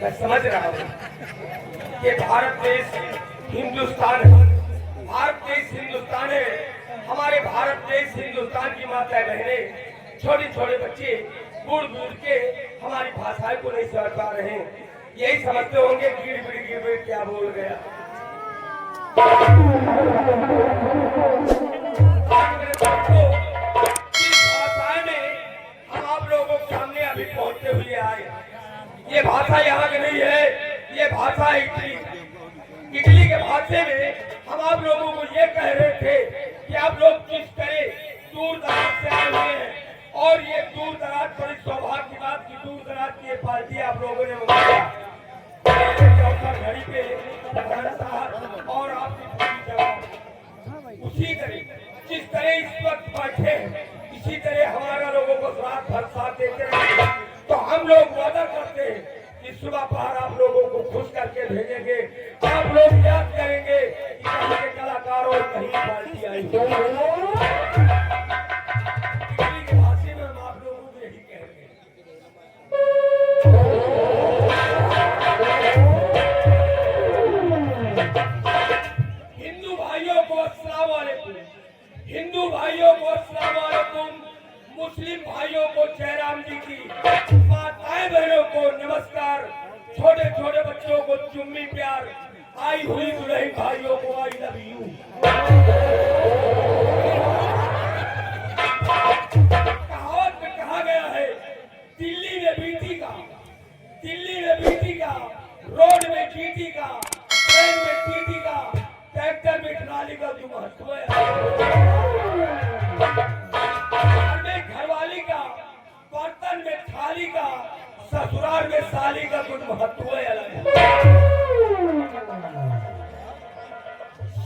मैं समझ रहा हूँ कि भारत देश हिंदुस्तान है, भारत देश हिंदुस्तान है। हमारे भारत देश हिंदुस्तान की माता बहनें, छोटे छोटे बच्चे, बूढ़ बूढ़ के हमारी भाषाएं को नहीं समझ पा रहे हैं। यही समझते होंगे गिड़ क्या बोल गया। भाषाएं में हम आप लोगों के सामने अभी पहुंचते हुए आए। ये भाषा यहाँ की नहीं है, ये भाषा इटली। इटली के भाषे में हम आप लोगों को ये कह रहे थे कि आप लोग किस तरह दूर दराज से आए हुए हैं, और ये दूर दराज बड़ी सौभाग्य की बात की दूर दराज की पार्टी आप लोगों ने मंगाया घड़ी पे और आपकी उसी तरह जिस तरह इस वक्त बैठे हैं, इसी तरह हमारा लोगों को रात भर साथ देते रहेंगे। तो हम लोग वादा करते हैं कि सुबह पहर आप लोगों को खुश करके भेजेंगे। आप लोग याद करेंगे कि कहीं के कलाकार और कहीं पार्टी आई के भाषा में हम आप लोगों को यही कहेंगे। हिंदू भाइयों को अस्सलाम वालेकुम, हिंदू भाइयों को अस्सलाम वालेकुम, मुस्लिम भाइयों को जयराम जी की, माताएं बहनों को नमस्कार, छोटे छोटे बच्चों को चुम्मी प्यार, आई हुई दुल्हन भाइयों को आई लव यू। कहावत में कहा गया है, दिल्ली में बीटी का, दिल्ली में बीटी का, रोड में चीटी का, ट्रेन में टीटी का, ट्रैक्टर में ट्राली का जो महत्व है, घरवाली का, बर्तन में थाली का, ससुराल में साली का कुछ महत्व है अलग है।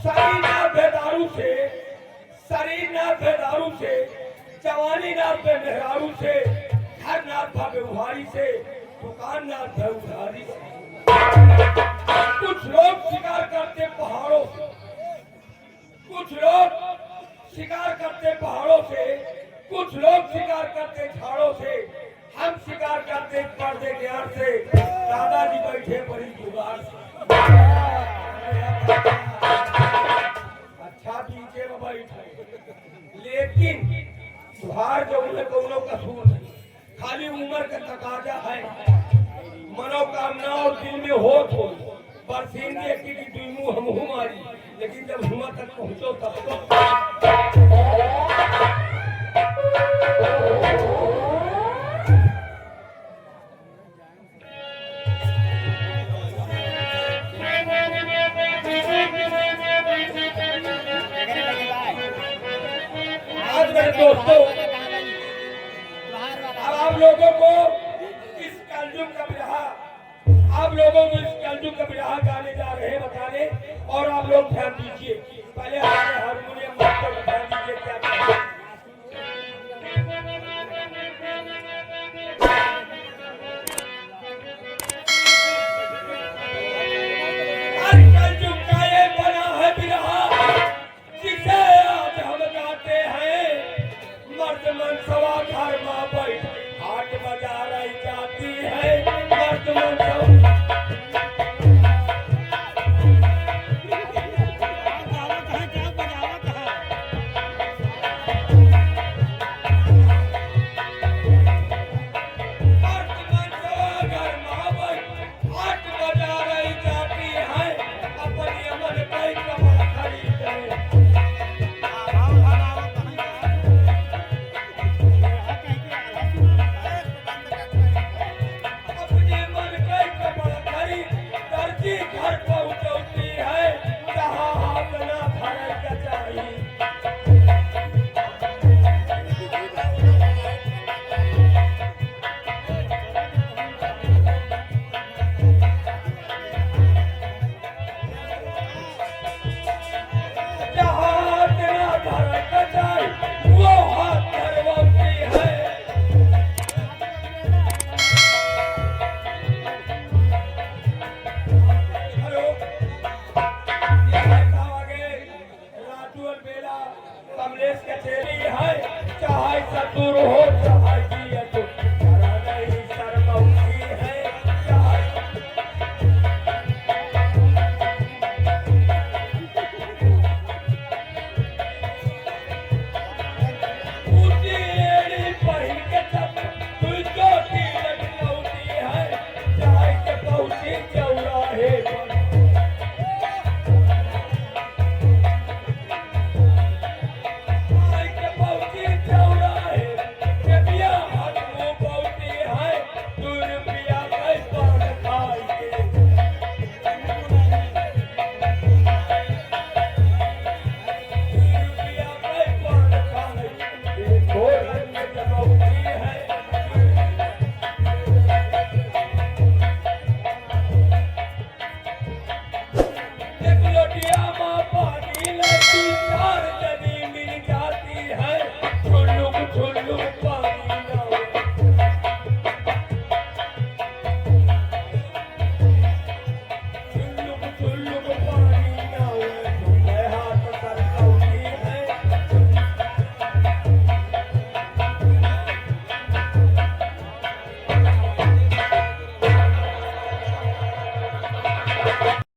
शरीर ना बेदारू से, शरीर ना बेदारू से, जवानी ना बेमेहरारू से, घर ना भावे उधारी से, दुकान ना भावे उधारी से। कुछ लोग शिकार करते पहाड़ों से, कुछ लोग शिकार करते पहाड़ों से, कुछ लोग शिकार करते झाड़ों से, हम शिकार करते पर्दे के आड़ से, दादाजी बैठे बड़ी जुगाड़ से। अच्छा पीछे में बैठे, लेकिन सुधार जो उन्हें कोनो कसूर नहीं, खाली उम्र का तकाजा है, मनोकामना और दिल में हो बरसीने की दुई हम हमारी, लेकिन जब हुआ तक पहुंचो तब तो दोस्तों, अब आप लोगों को इस कलयुग का बिरहा, आप लोगों को इस कलयुग का बिरहा गाने जा रहे हैं बताने, और आप लोग ध्यान दीजिए।